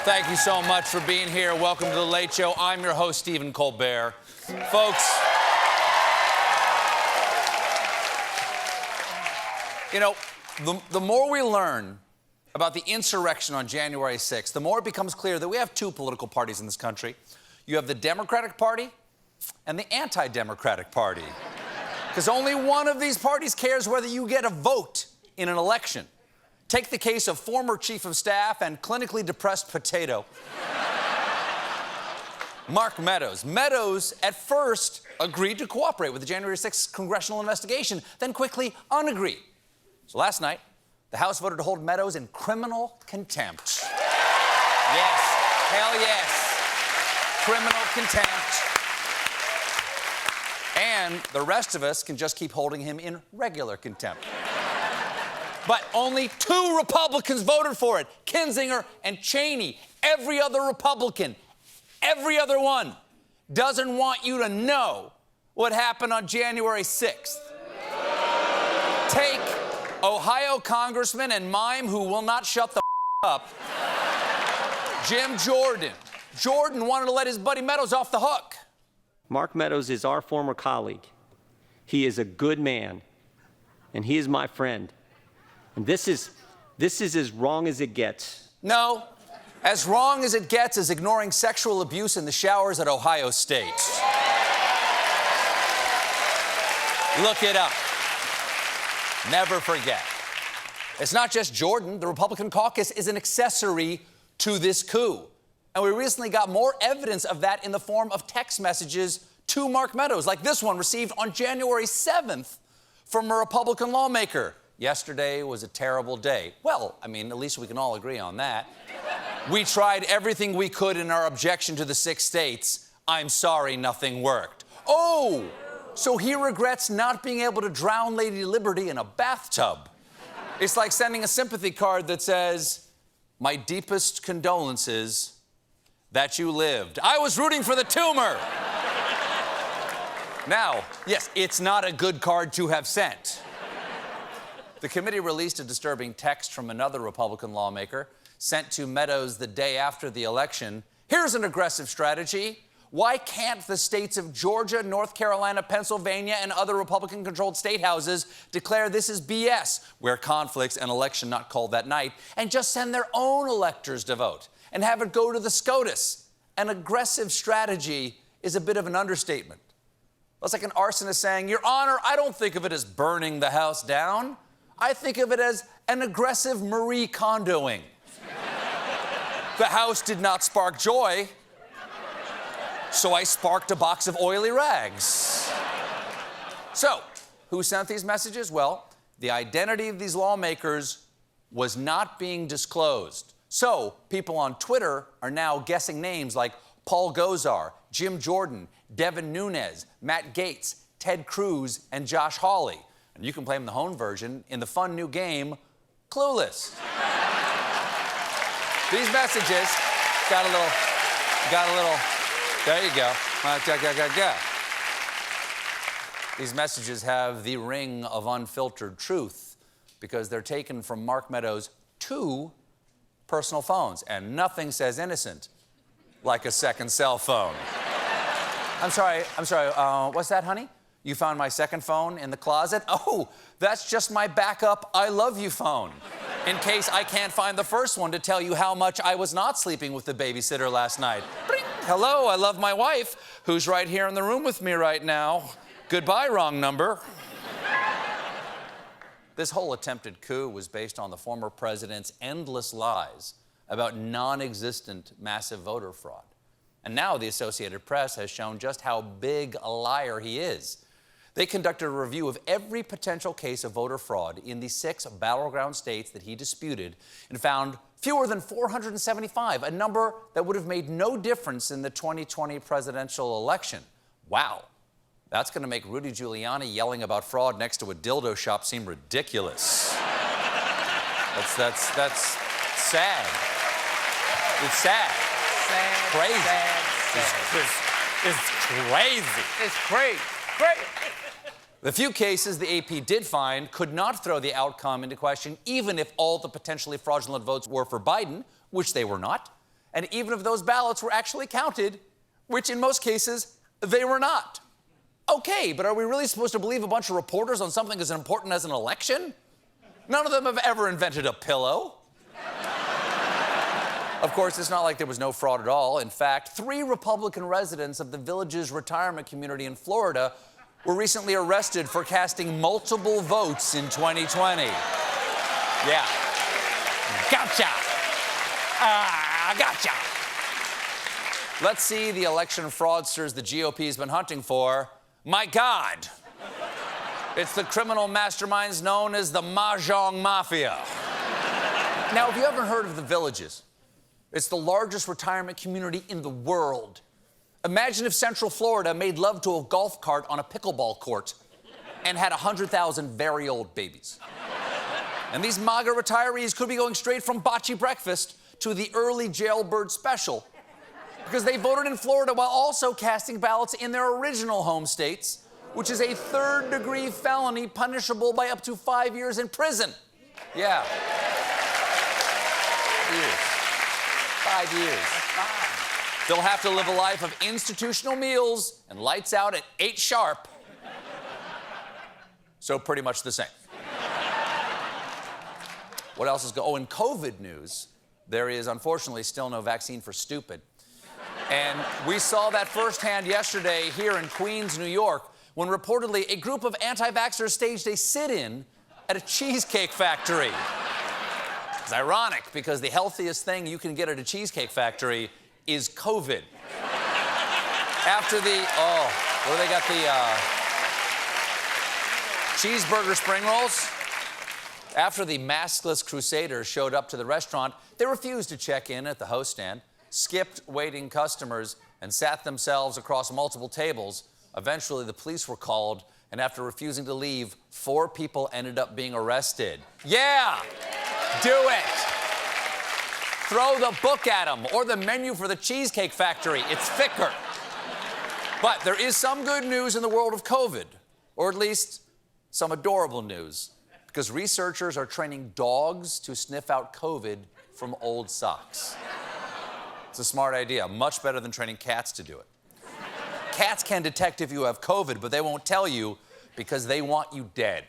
Thank you so much for being here. Welcome to The Late Show. I'm your host, Stephen Colbert. Folks, you know, the more we learn about the insurrection on January 6th, the more it becomes clear that we have two political parties in this country. You have the Democratic Party and the Anti-Democratic Party. Because only one of these parties cares whether you get a vote in an election. Take the case of former Chief of Staff and clinically depressed potato, Mark Meadows. Meadows, at first, agreed to cooperate with the January 6th congressional investigation, then quickly unagreed. So last night, the House voted to hold Meadows in criminal contempt. Yes, hell yes. Criminal contempt. And the rest of us can just keep holding him in regular contempt. But only 2 Republicans voted for it, Kinzinger and Cheney. Every other Republican, every other one, doesn't want you to know what happened on January 6th. Take Ohio Congressman and mime who will not shut the up, Jim Jordan. Jordan wanted to let his buddy Meadows off the hook. Mark Meadows is our former colleague. He is a good man, and he is my friend. And this is as wrong as it gets. No, as wrong as it gets is ignoring sexual abuse in the showers at Ohio State. Look it up. Never forget. It's not just Jordan. The Republican Caucus is an accessory to this coup. And we recently got more evidence of that in the form of text messages to Mark Meadows, like this one received on January 7th from a Republican lawmaker. Yesterday was a terrible day. Well, I mean, at least we can all agree on that. We tried everything we could in our objection to the 6 states. I'm sorry, nothing worked. Oh, so he regrets not being able to drown Lady Liberty in a bathtub. It's like sending a sympathy card that says, my deepest condolences that you lived. I was rooting for the tumor. Now, yes, it's not a good card to have sent. The committee released a disturbing text from another Republican lawmaker sent to Meadows the day after the election. Here's an aggressive strategy. Why can't the states of Georgia, North Carolina, Pennsylvania, and other Republican-controlled state houses declare this is BS, where conflicts and election not called that night, and just send their own electors to vote and have it go to the SCOTUS? An aggressive strategy is a bit of an understatement. It's like an arsonist saying, Your Honor, I don't think of it as burning the house down. I think of it as an aggressive Marie Kondoing. The house did not spark joy, so I sparked a box of oily rags. So, who sent these messages? Well, the identity of these lawmakers was not being disclosed. So, people on Twitter are now guessing names like Paul Gosar, Jim Jordan, Devin Nunes, Matt Gaetz, Ted Cruz, and Josh Hawley. And you can play them the home version in the fun new game, Clueless. These messages got a little, there you go. These messages have the ring of unfiltered truth because they're taken from Mark Meadows' 2 personal phones, and nothing says innocent like a second cell phone. I'm sorry, what's that, honey? You found my second phone in the closet? Oh, that's just my backup I love you phone, in case I can't find the first one to tell you how much I was not sleeping with the babysitter last night. Bring. Hello, I love my wife, who's right here in the room with me right now. Goodbye, wrong number. This whole attempted coup was based on the former president's endless lies about non-existent massive voter fraud. And now the Associated Press has shown just how big a liar he is. They conducted a review of every potential case of voter fraud in the 6 battleground states that he disputed and found fewer than 475, a number that would have made no difference in the 2020 presidential election. Wow. That's going to make Rudy Giuliani yelling about fraud next to a dildo shop seem ridiculous. That's sad. It's sad. Sad. Crazy. Sad. It's crazy. It's crazy. Great. The few cases the AP did find could not throw the outcome into question, even if all the potentially fraudulent votes were for Biden, which they were not. And even if those ballots were actually counted, which in most cases, they were not. Okay, but are we really supposed to believe a bunch of reporters on something as important as an election? None of them have ever invented a pillow. Of course, it's not like there was no fraud at all. In fact, 3 Republican residents of the Villages retirement community in Florida were recently arrested for casting multiple votes in 2020. Yeah. Gotcha! Gotcha! Let's see the election fraudsters the GOP's been hunting for. My God! It's the criminal masterminds known as the Mahjong Mafia. Now, have you ever heard of the Villages? It's the largest retirement community in the world. Imagine if Central Florida made love to a golf cart on a pickleball court and had 100,000 very old babies. And these MAGA retirees could be going straight from bocce breakfast to the early jailbird special because they voted in Florida while also casting ballots in their original home states, which is a third-degree felony punishable by up to 5 years in prison. Yeah. 5 years. They'll have to live a life of institutional meals and lights out at 8 sharp. So pretty much the same. What else is going on? Oh, in COVID news, there is unfortunately still no vaccine for stupid. And we saw that firsthand yesterday here in Queens, New York, when reportedly a group of anti-vaxxers staged a sit-in at a cheesecake factory. It's ironic because the healthiest thing you can get at a cheesecake factory is COVID. After the, where they got the cheeseburger spring rolls? After the maskless crusaders showed up to the restaurant, they refused to check in at the host stand, skipped waiting customers, and sat themselves across multiple tables. Eventually, the police were called, and after refusing to leave, 4 people ended up being arrested. Yeah! Do it! Throw the book at them, or the menu for the Cheesecake Factory. It's thicker. But there is some good news in the world of COVID, or at least some adorable news, because researchers are training dogs to sniff out COVID from old socks. It's a smart idea, much better than training cats to do it. Cats can detect if you have COVID, but they won't tell you because they want you dead.